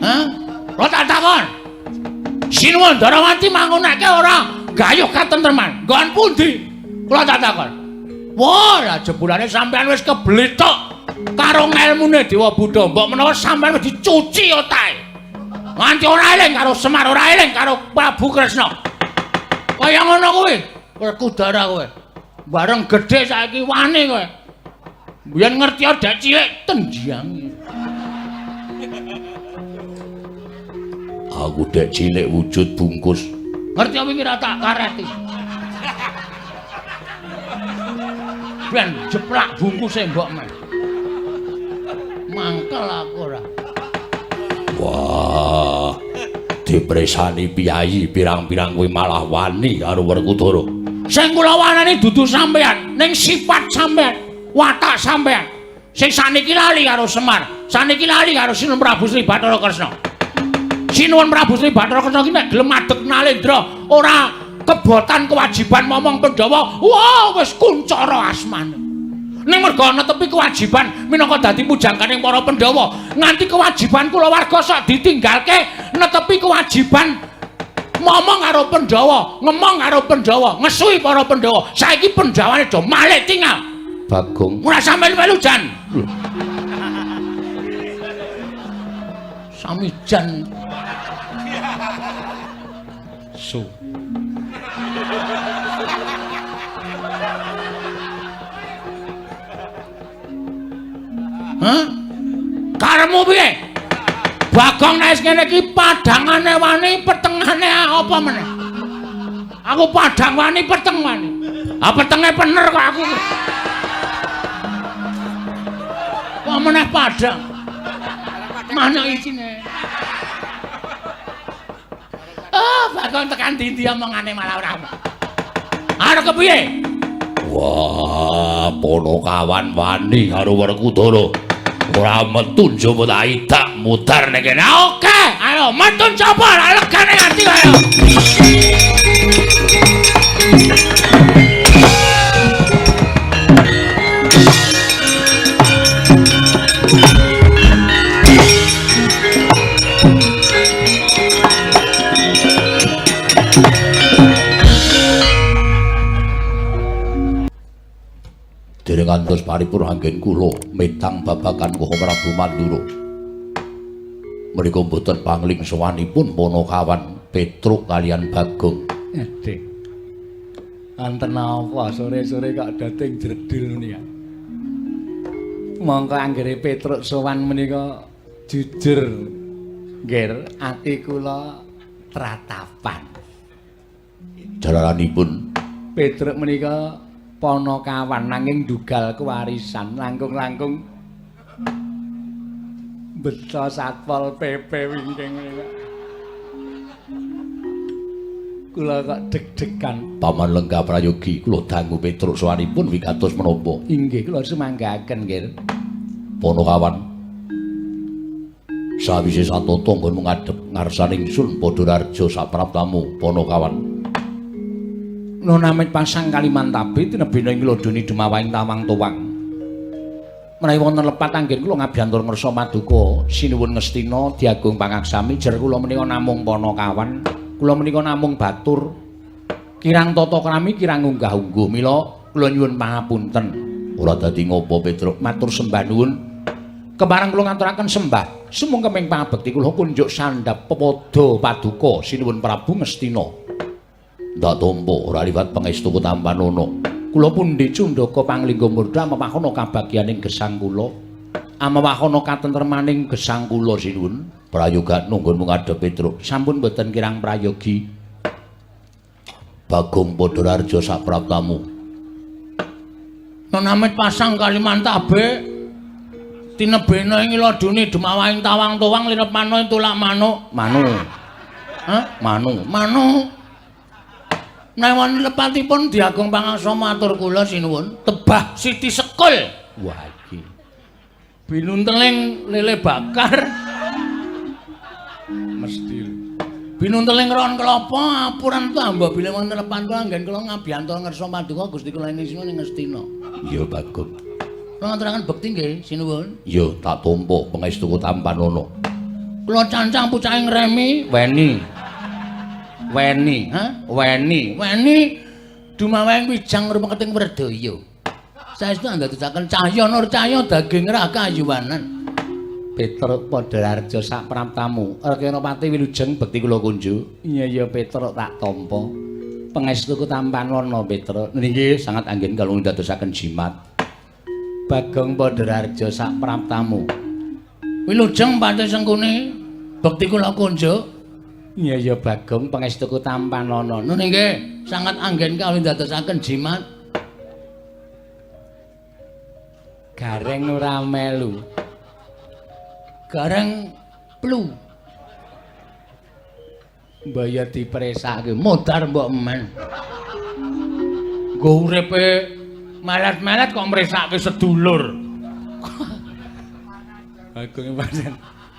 Hah? Kula tak takon. Sinuwun Darawati mangunake ora gayuh katentreman. Nggon pundi? Kula tak takon. Wah, lah jebulane sampean wis keblitok karo ngelmune Dewa Buddha. Mbok menawa sampean wis dicuci otake. Nganti ora eling karo Semar, ora eling karo Prabu Kresna. Kaya ngono kuwi, Werkudara kowe. Bareng gedhe saiki wani kowe. Biyen ngerti dek cilik tenjang. Aku dek cilik wujud bungkus. Ngerti apa iki ra tak kareti. Ben jeplak bungkuse mbok men. Mangkel aku ora. Wah. Dipresani piyayi pirang-pirang kuwi malah wani karo Werkudara. Sing kula wanani dudu sampean, ning sifat sampean, watak sampean. Sing saniki lali karo Semar, saniki lali karo Sinuwun Prabu Sri Bathara Kresna. Sinuwun Prabu Sri Bathara Kresna ki nek gelem madheg Nalendra ora kebotan kewajiban momong Pandhawa, wah wis kuncara asmane. Ning merga netepi kewajiban minangka dadi pujangkaning para Pandhawa, nganti kewajiban kulawarga sok ditinggalke netepi kewajiban momong karo Pandhawa, ngomong karo Pandhawa, ngesuhi para Pandhawa. Saiki Pandhawane do malih tinggal. Bagong, ora sampeyan melu jan. Sami jan. So. Hah? Karemu piye? Bagong nek ngene iki padhangane wani, petengane apa meneh? Aku padhang wani, peteng wani. Ah petenge bener kok aku. Kok meneh padhang? Mana isine? Bagong tekan ndi omongane malah ora. Arep kepiye? Wah, Ponokawan wani karo Werkudara. Ora metu njaba tak idak mutar nek kene. Oke, ayo metu njaba legane ati ayo. Dereng ngantos paripurna anggen kula metang babagan Guha Prabu Mandura. Menika mboten pangling sowanipun Ponokawan Petruk kaliyan Bagong. Dik. Anten apa sore-sore kok dating jredil menika? Mongko anggere Petruk sowan menika jujur nggih ati kula tratapan. Jalaranipun Petruk menika Ponokawan nanging dugal kewarisan langkung-langkung beto Satpol PP wingking menika. Kula kok deg-degan. Paman Lenggah Prayogi kula dangu Petruk sowanipun wigatos menapa? Inggih kula sumanggaken nggih. Ponokawan sawise satata nggon ngadhep ngarsaning Sun Padhararja sapraptamu Ponokawan. Nona mit pasang Kalimantabe tinebena ing lodoni Demawahing Tawang Towang. Menawi wonten lepat anggen kula ngabiyantur ngersa maduka Sinuwun Ngastina Diagung Pangaksami jer kula menika namung Ponokawan, kula menika namung batur. Kirang tata krami kirang unggah-ungguh mila kula nyuwun pangapunten. Ora dadi ngopo Petruk, matur sembah nuwun. Kemareng kula ngaturaken sembah sumung kemeng pangabekti kula kunjuk sandhap pepada paduka Sinuwun Prabu Ngastina. Ndak tampa ora liwat pangestu Kutampanono. Kula pundhi Cundaka Panglingga Murda mamakono kabagyaning gesang kula. Amawakono katentremaning gesang kula Sinuwun. Prayoga nunggun ngadhep Petruk. Sampun boten kirang prayogi. Bagong Padhararja sapraptamu. Nonamit pasang Kalimantabe tinebena ing lodoni Demawahing Tawang Towang lirep mano tulak manuk. Manu. Hah? Manu. Newon lepatipun Diagung Pangaksama matur kula Sinuwun tebah Siti Sekul. Wah iki. Binunteling lele bakar. Mesti. Binunteling ron kelapa apuran tambah bilih wonten lepan kula anggen kula ngabiyantur ngersa paduka Gusti kula Sinuwun ing Ngastina. Iya Bagong. Kula ngaturaken bekti nggih Sinuwun. Iya tak tampa pangestu Kutampanono. Kula cancang pucake ngremi, weni. Weni, ha? Weni dumaweng wijang rumeketing Werdaya. Saestu andadosaken cahya nur cahya daging ra kayuwanan. Petruk Padararja sak praptamu. Rekanapati wilujeng bekti kula kunjuk. Iya Petruk tak tampa. Pangestuku tampan wana Petruk. Niki sangat anggen kalung dadosaken jimat. Bagong Padararja sak praptamu. Wilujeng pati sengkune bekti kula kunjuk. Iya Bagong pangestuku tampan wana. Niki sangat anggen kalung dadosaken jimat. Gareng ora melu. Gareng plu. Mbaya dipresake modar mbok men. Nggo uripe melet-melet kok mresake sedulur. Bagong pancen.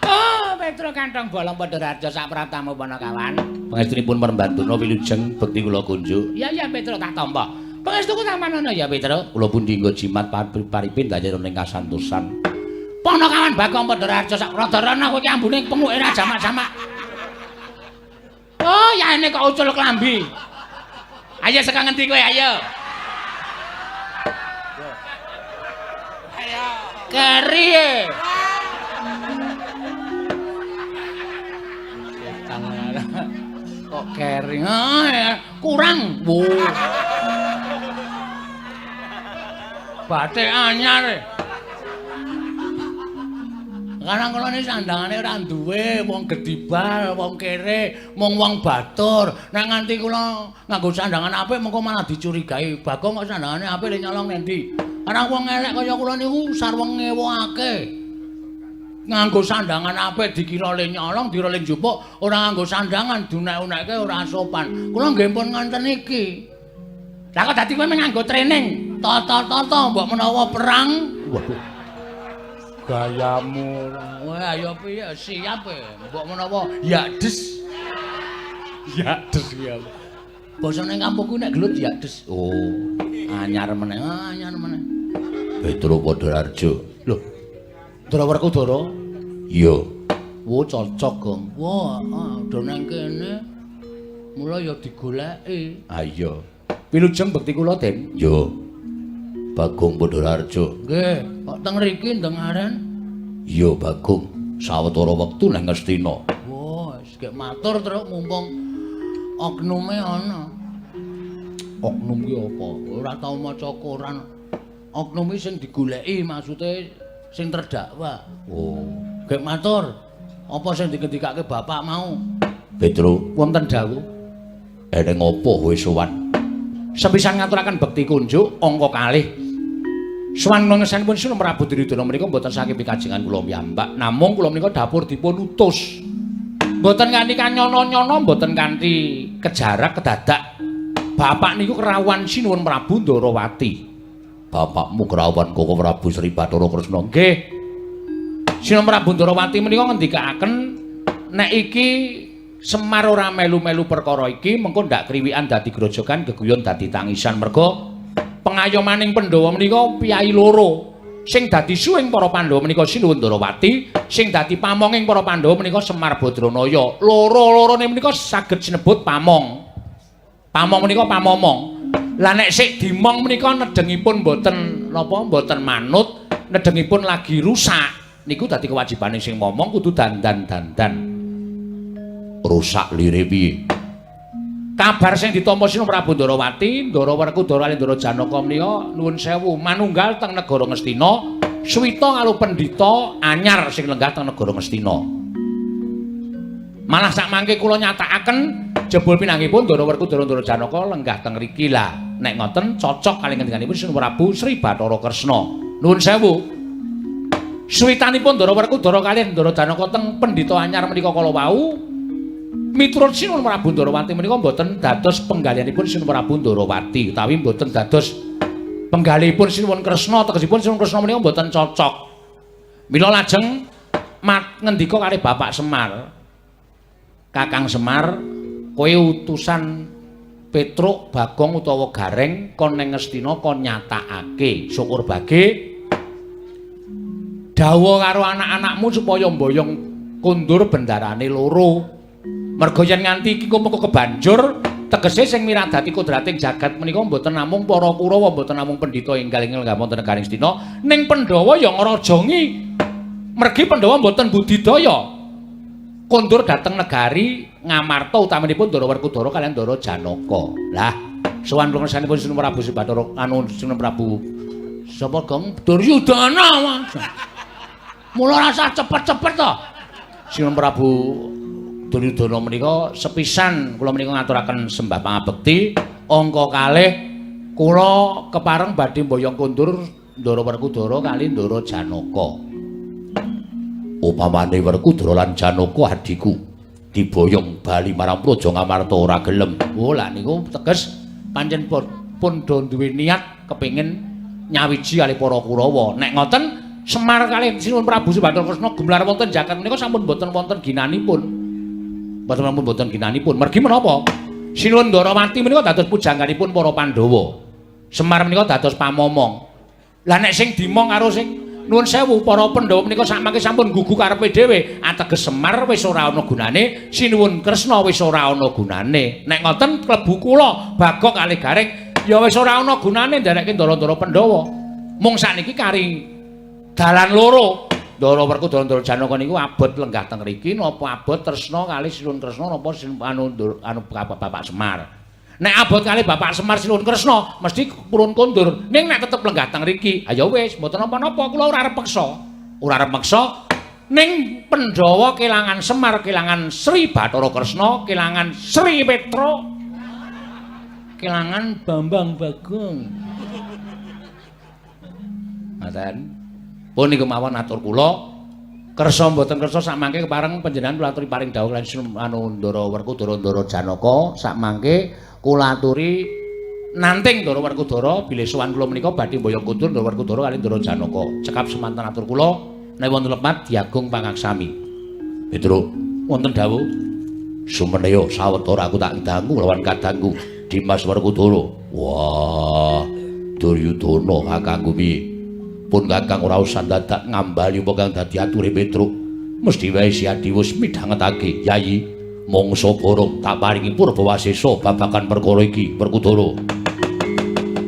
Oh, Petruk kantong bolong Padararja sak pratamu Panakawan. Pangestunipun merembantuna wilujeng bekti kula kunjuk. Iya Petruk tak tampa. Pangestuku tamanana ya Petruk. Kula pun dienggo jimat paripin dadi ning kasantosan. Panakawan Bagong Padararja sak Radarana kowe ki ambune penguke ra jamak-jamak. Oh, ya ini kok ucul klambi. Ayo saka ngendi kowe ayo. Ayo. Keri. Kok keri? Kurang. Batik anyar. Karang kula niki sandangane ora duwe, wong gedibal, wong kere, mung wong batur. Nek nganti kula nganggo sandangan apik mengko malah dicurigai. Bagong kok sandangane apik le nyolong nendi? Karang wong elek kaya kula niku sarweng ngewake. Nganggo sandangan apik dikira le nyolong, dira le njupuk, ora nganggo sandangan dunek-unekke ora sopan. Kula nggih pun ngonten iki. Lah kok dadi kowe nganggo training, tata-tata mbok menawa perang. Waduh. Gayamu. Wah, ayo piye siap e. Mbok menawa ya des. Ya des ya. Basane kampungku nek gelut ya des. Oh, anyar meneh, anyar meneh. Petruk Padararja. Lho. Ndara Werkudara? Iya. Wo cocok, Gong. Wah, do nang kene. Mula ya digoleki. Ah iya. Wilujeng bekti kula, Den. Yo. Bagong Padararja. Nggih, kok teng mriki ndengaren? Iya, Bagong. Sawetara wektu nang Ngastina. Wah, wis gek matur terus mumpung oknume ana. Oknum ki apa? Ora tau maca koran. Oknum sing digoleki maksude sing terdakwa. Oh, gek matur. Apa sing dikendikake bapak mau? Petruk, wonten dawuh. Eneng apa kowe sowan? Sepisan ngaturaken bekti kunjuk angka kalih. Sowan ngesanipun Sunan Prabu Duryudana menika mboten saking pikajengan kula piyambak, namung kula menika dapur dipun utus. Mboten kanthi kanyono-nyono, mboten kanthi kejarak kedadak. Bapak niku kerawan Sinuwun Prabu Ndarawati. Bapakmu kerawan Koko Prabu Sri Bathara Kresna. Nggih. Sinuwun Prabu Ndarawati menika ngendikaken nek iki Semar ora melu-melu perkara iki mengko ndak kriwikan dadi grojogan geguyon dadi tangisan merga pengayomaning Pandhawa menika piyai loro sing dadi suwing para Pandhawa menika Sinuwun Ndarawati sing dadi pamonging para Pandhawa menika Semar Badranaya loro-lorone menika saged sinebut pamong menika pamomong lah nek sik dimong menika nedengipun mboten napa mboten manut nedengipun lagi rusak niku dadi kewajibane sing momong kudu dandan-dandan rusak lire piye. Kabar sing ditampa Sinuwun Prabu Ndarawati, Ndara Werkudara lan Ndara Janaka menika nuwun sewu manunggal teng negara Ngastina, suwita karo pendhita anyar sing lenggah teng negara Ngastina. Malah sak mangke kula nyatakaken jebul pinanggipun Ndara Werkudara Ndara Janaka lenggah teng mriki lah. Nek ngoten cocok kali ngendikanipun Sinuwun Prabu Sri Bathara Kresna. Nuwun sewu. Suwitanipun Ndara Werkudara kaliyan Ndara Janaka teng pendhita anyar menika kala wau miturut Sinuwun Prabu Ndarawati menika mboten dados penggalihanipun Sinuwun Prabu Ndarawati utawi mboten dados penggalihipun Sinuwun Kresna tegesipun Sinuwun Kresna menika mboten cocok. Mila lajeng ngendika kali Bapak Semar. Kakang Semar, kowe utusan Petruk, Bagong utawa Gareng kon ning Ngastina kon nyatakake syukur bage dawuh karo anak-anakmu supaya mboyong Kundur bendarane loro. Merga yen nganti iki kumpul kebanjur tegese sing miradati kodrating jagat menika mboten namung para Kurawa, mboten namung pendhita enggal inggih wonten negaring Astina, ning Pandhawa ya ngrajangi. Mergi Pandhawa mboten budidaya. Kundur dhateng negari Ngamarta utamanipun Ndara Werkudara kaliyan Ndara Janaka. Lah, sowan pungkasanipun Sinten Prabu Bathara anu Sinten Prabu sapa Gong Duryudana. Mula rasa cepet-cepet to. Sinten Prabu Duryudana menika sepisan kula menika ngaturaken sembah pangabekti angka kalih kula kepareng badhe mboyong kundur Ndara Werkudara kali Ndara Janaka. Upamane Werkudara lan Janaka adhiku diboyong bali marang Praja Ngamarta ora gelem. Oh lah niku teges pancen pun do duwe niat kepengin nyawiji kali para Kurawa. Nek ngoten Semar kalih Sinuwun Prabu Bathara Kresna gelar wonten jagat menika sampun boten wonten ginanipun. Boten ginanipun. Mergi menapa? Sinuwun Ndarawati menika dados pujangganipun para Pandhawa. Semar menika dados pamomong. Lah nek sing dimong karo sing nuwun sewu para Pandhawa menika sakmangke sampun gugu karepe dhewe. Ateges Semar wis ora ana gunane, Sinuwun Kresna wis ora ana gunane. Nek ngoten klebu kula Bagok kalih Gareng ya wis ora ana gunane nderekke ndara-ndara Pandhawa. Mung sakniki kari dalan loro. Ndara Werkudara Ndara Janaka niku abot lenggah teng mriki napa abot tresna kalih Sinuwun Kresna napa anu Bapak Semar. Nek abot kalih Bapak Semar Sinuwun Kresna mesti purun kundur. Ning nek tetep lenggah teng mriki, ayo wis mboten napa-napa kula ora arep peksa. Ora arep meksa. Ning Pandhawa kelangan Semar, kelangan Sri Bathara Kresna, kelangan Sri Petra, kelangan Bambang Bagong. Ngaten. Pun niku mawon atur kula kersa mboten kersa sakmangke kepareng panjenengan kula aturi paring dawuh lan anu Ndara Werkudara Ndara Janaka sakmangke kula aturi nanting Ndara Werkudara bilih sowan kula menika badhe mboyong kundur Ndara Werkudara kali Ndara Janaka. Cekap semanten atur kula nek wonten lepat diagung pangaksami. Petruk wonten dawuh sumeneya sawetara aku tak dangu lawan kadangku Dimas Werkudara. Wah, Duryudana kakangku piye? Pun kakang ora usah dadak ngambali apa kang dadi ature Petruk. Mesti wae si Adi wis midhangetake, Yayi. Mangsa borong tak paringi Purbawasesa babagan perkara iki, Werkudara.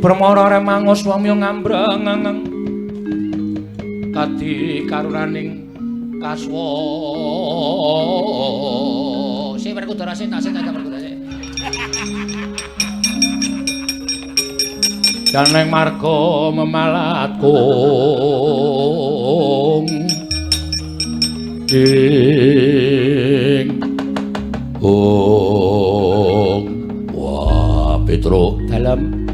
Brahmara remangos swamya ngambrang kadi karunaning kaswa. Si Werkudara sik tasik aja Werkudara sik. Janeng marga memalatkung ing wah Petruk dalem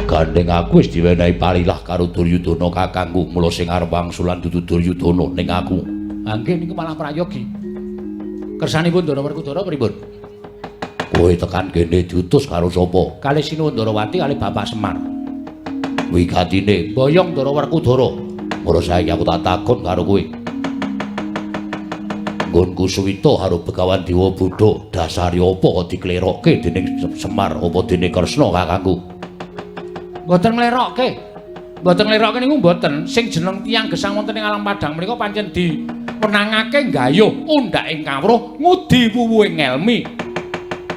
gandeng aku wis diwenehi parilah karo Duryudana kakangku mula sing arep wangsulan dudu Duryudana ning aku angge niku malah prayogi kersanipun Ndara Werkudara pripun? Kowe tekan kene diutus karo sapa? Kalih Sinuwun Ndarawati kalih Bapak Semar. Wigatine boyong Ndara Werkudara. Mula saiki aku tak takon karo kowe. Nggonku Suwita karo Begawan Dewa Buddha dasare apa kok diklerokke dening Semar apa dening Kresna kakangku? Mboten nglerokke. Mboten nglerokke niku mboten. Sing jeneng tiyang gesang wonten ing alam padang menika pancen diwenangake nggayuh undhaking kawruh ngudi wuwuhing ngelmi.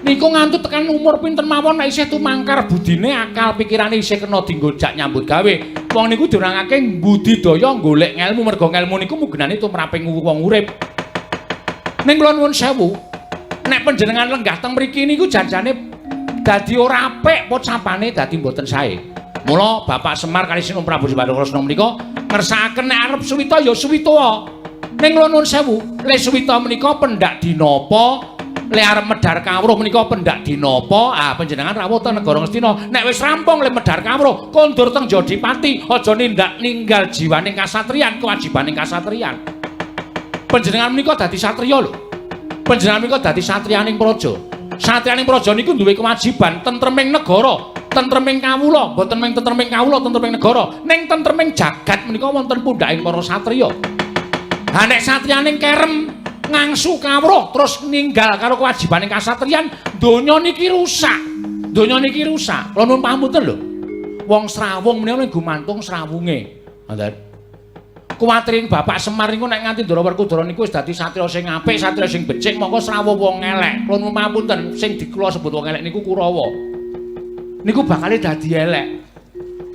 Niku ngantuk tekan umur pinten mawon nek isih tumangkar budine akal pikirane isih kena dienggo jak nyambut gawe. Wong niku dirangake budidaya golek ngelmu merga ngelmu niku mugenane tumraping wong urip. Ning kula nuwun sewu, nek panjenengan lenggah teng mriki niku janjane dadi ora apik pocapane dadi mboten sae. Mula Bapak Semar kali Sinuwun Prabu Bathara Kresna menika ngersakaken nek arep suwita ya suwita wae. Ning kula nuwun sewu, le suwita menika pendak dinapa? Le arep medhar kawruh menika pendak dinapa? Ah panjenengan rawuh teng negara Ngastina. Nek wis rampung le medhar kawruh, kondur teng Jodipati, aja ninggal jiwaning kasatriyan, kewajibaning kasatriyan. Panjenengan menika dadi satriya lho. Panjenengan menika dadi satriyaning praja. Satriyaning praja niku duwe kewajiban tentreming negara, tentreming kawula, mboten mung tentreming kawula, tentreming negara, ning tentreming jagat menika wonten pundhaking para satriya. Ha nek satriyaning kerem ngangsu kawruh terus ninggal karo kewajibaning kasatriyan, donya niki rusak. Donya niki rusak. Kula nuwun pamunten lho. Wong srawung menika gumantung srawunge. Ngoten. kuwatirin Bapak Semar niku nek nganti Ndara Werkudara niku wis dadi satria sing apik, satria sing becik, mongko srawuh wong elek. Kula nuwun pamunten, sing dikula sebut wong elek niku Kurawa. Niku bakale dadi elek.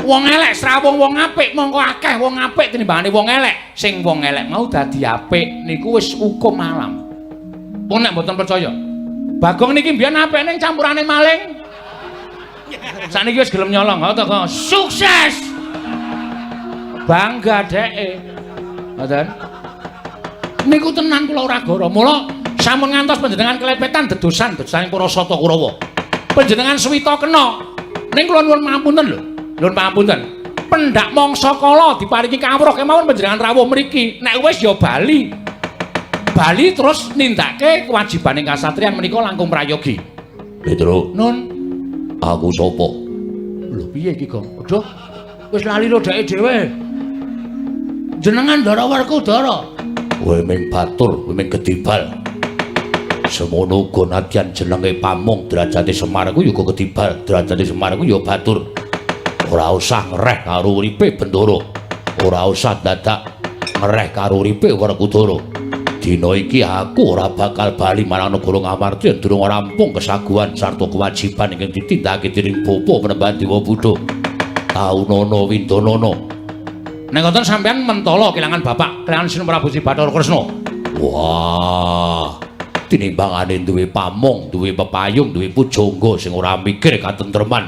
Wong elek srawuh wong apik, mongko akeh wong apik tinimbangane wong elek. Sing wong elek mau dadi apik niku wis hukum alam. Pun nek mboten percaya. Bagong niki mbiyen apik ning campurane maling. Sakniki wis gelem nyolong, kok sukses. Bangga dheke. Ngoten. Niku tenan kula ora goro. Mula sampun ngantos panjenengan kelepetan dedosan para Sata Kurawa. Panjenengan suwita kena. Ning kula nuwun pamunten lho. Nuwun pamunten. Pendak mangsa kala diparingi kawruh kemawon panjenengan rawuh mriki. Nek wis ya bali. Bali terus nindakake kewajibaning kasatriyan menika langkung prayogi. Petro. Nun. Aku sapa? Lho piye iki, Gong? Aduh. Wis lali lho dheke dhewe. Jenengan Ndara Werkudara. Kowe ming batur, kowe ming gedibal. Semono uga nadyan jenenge Pamung, derajate Semar ku ya gedibal, derajate Semar ku ya batur. Ora usah ngereh karo uripe Bendoro. Ora usah dadak ngereh karo uripe Werkudara. Dina iki aku ora bakal bali marang negara Ngamarta durung rampung kesaguhan sarta kewajiban ingkang ditindakake dening Bapa Penembahan Dewa Buddha. Taunana Windanana. Nek ngoten sampeyan mentala kelangan bapak, kelangan Sinten Prabu Sri Bathara Kresna. Wah, tinimbangane duwe pamong, duwe pepayung, duwe pujangga sing ora mikir katentreman.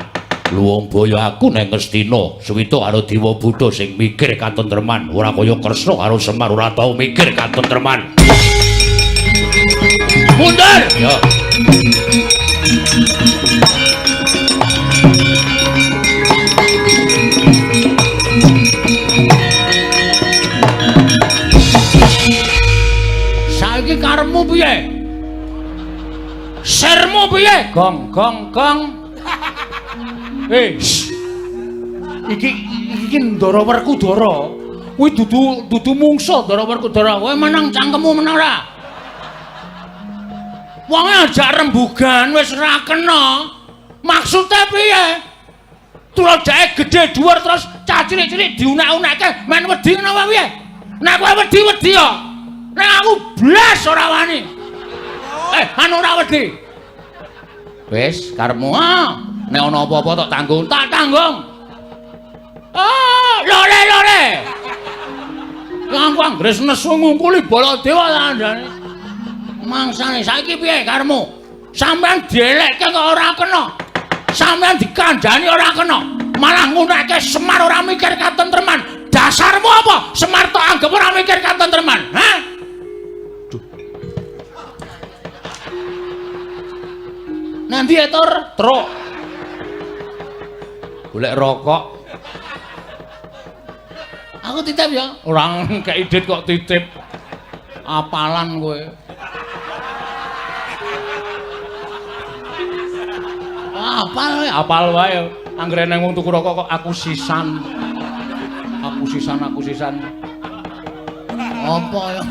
Luwung baya aku nang Ngastina, suwita karo Dewa Buddha sing mikir katentreman, ora kaya Kresna karo Semar ora tau mikir katentreman. Mundur! Ya. Saiki karepmu piye? Sermu piye? Gong. Iki Ndara Werkudara. Kuwi dudu mungsuh Ndara Werkudara. Kowe menang cangkemmu menang ora? Wonge ajak rembugan wis ora kena. Maksude piye? Tulodake gedhe dhuwur terus cah cilik-cilik diunek-unekke men wedi napa piye? Nek kowe wedi ya. Nek aku blas ora wani. Anu ora wedi. Wis karepmu nek ana apa-apa tak tanggung. Lore. Langkung Anggres nesu ngungkuli Baladewa tandane. Mangsane saiki piye karepmu? Sampeyan dielekke kok ora kena. Sampeyan dikandhani ora kena. Malah ngunekke Semar ora mikir katentreman. Dasarmu apa? Semar tok anggap ora mikir katentreman. Hah? Nanti ya truk. Golek rokok. Aku titip ya. Orang kayak idit kok titip. Apalan kowe. Apal wae. Anggere nang wong tuku rokok kok aku sisan. Apa ya?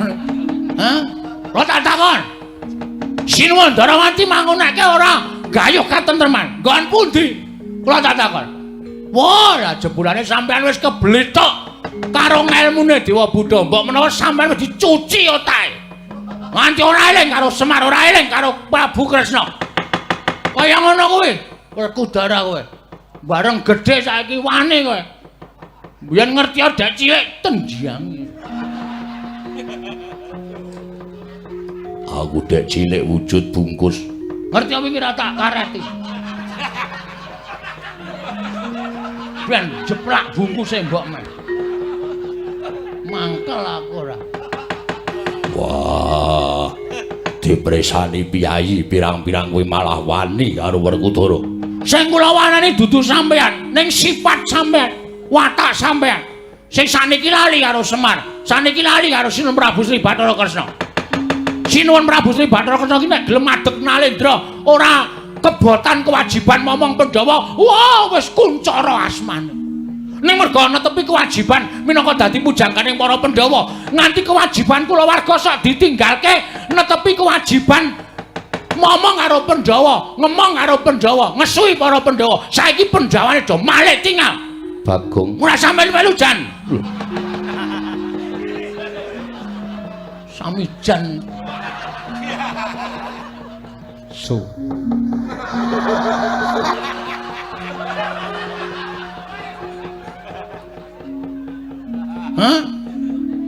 Hah? Lo tak takon. Sinuwun Darawati mangunake ora gayuh katentreman. Nggon pundi? Kula tak takon. Wah, lah jebulane sampean wis keblethok karo ngelmune Dewa Buddha. Mbok menawa sampean wis dicuci otahe. Nganti ora eling karo Semar, ora eling karo Prabu Kresna. Kaya ngono kuwi, Werkudara kowe. Bareng gedhe saiki wani kowe. Biyen ngerti dek cilik tendiang. Aku dek cilik wujud bungkus. Ngerti apa iki ra tak kareti. Ben jeplak bungkuse mbok men. Mangkel aku ora. Wah. Dipresani piyayi pirang-pirang kuwi malah wani karo Werkudara. Sing kula wanani dudu sampean, ning sifat sampean, watak sampean. Sing saniki lali karo Semar, saniki lali karo Sinten Prabu Sri Bathara Kresna. Sinuwun Prabu Sri Bathara Kresna ki nek gelem adeg Nalendra, ora kebotan kewajiban momong Pandhawa. Wah, wis kuncara asmane. Ning merga netepi kewajiban minangka dadi pujangkaning para Pandhawa, nganti kewajiban kula warga sok ditinggalke netepi kewajiban momong karo Pandhawa, ngemong karo Pandhawa, ngesui para Pandhawa. Saiki Pandhawane do malih tinggal. Bagong. Ora sampeyan melu jan. Samijan. So. Hah?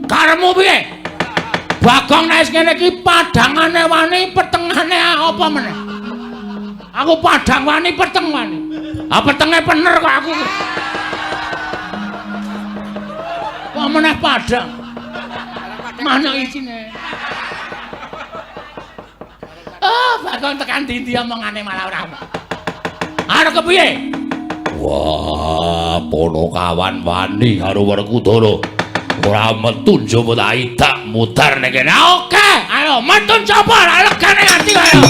Karemu piye? Bagong nek kene iki padhangane wani, petengane apa meneh? Aku padhang wani, peteng wani. Ah petenge bener kok aku. Kok meneh padhang? Manuk isine. Oh, Bagong tekan ndi omongane malah ora. Arep kepiye? Wah, Ponokawan wani karo Werkudara. Ora metu njaba tak idak mutar nek kene. Oke, ayo metu njaba legane ati ayo.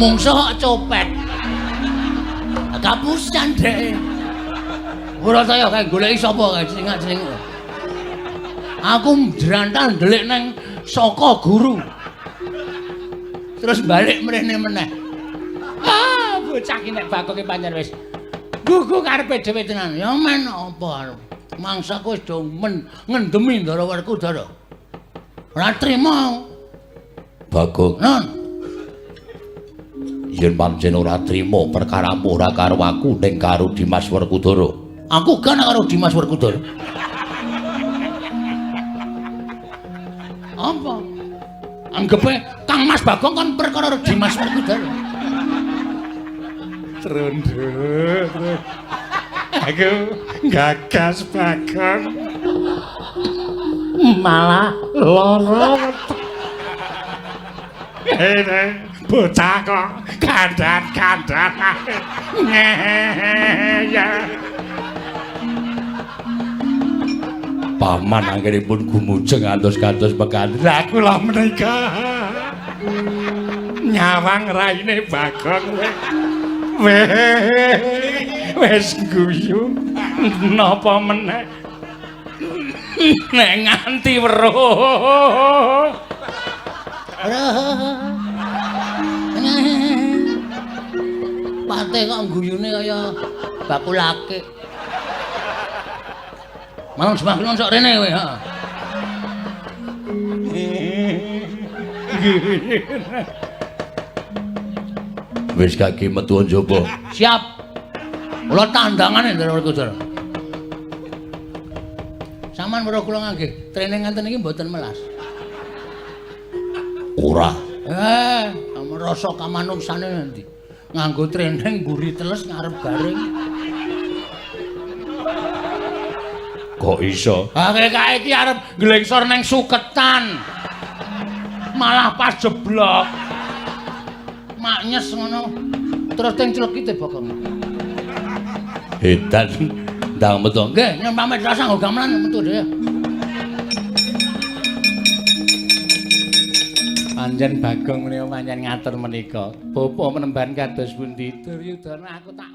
Mungsuh copet. Kapusan dhek. Ora saya kae goleki sapa kae jeneng-jeneng. Aku njrantal ndelik nang saka guru. Terus balik mrene meneh. Ah, bocah iki nek Bagong pancen wis gugu karepe dhewe tenan. Ya men apa arep. Mangsaku wis do ngendemi Ndara Werkudara. Ora trima. Bagong. Non. Yen pancen ora trima perkaramu ora karo aku ning karo Dimas Werkudara. Aku kan karo Dimas Werkudara. Apa? Anggepe Kang Mas Bagong kan perkara Dimas Werkudara. Trondo. Aku gagas Bagong. Malah lara. Bocah kok kandan-kandan. Ya. Paman anggenipun gumujeng ngantos-kantos pekandhen. Aku lha menika. Nyawang raine Bagong wis guyu. Napa meneh? Nek nganti weruh. Pate kok guyune kaya bakul akik. Mau semakin sok rene kowe, ha. Wis kaki metu njaba. Siap. Kula tandangane Ndara Werkudara. Saman weruh kula nggih, training ngenten iki mboten melas. Ora. Rasa kamanuksane nanti. Nganggo training mburi teles ngarep garing. Kok iso? Ha kae iki arep nglengsor nang suketan. Malah pas jeblok. Maknyes ngono. Terus teng clekite Bagong. Edan ndang metu. Nggih, nyun pamit rasa nggo gamelan metu dhewe. Panjen Bagong menika pancen ngatur menika. Bapa menemban kados pundi? Duryudana aku tak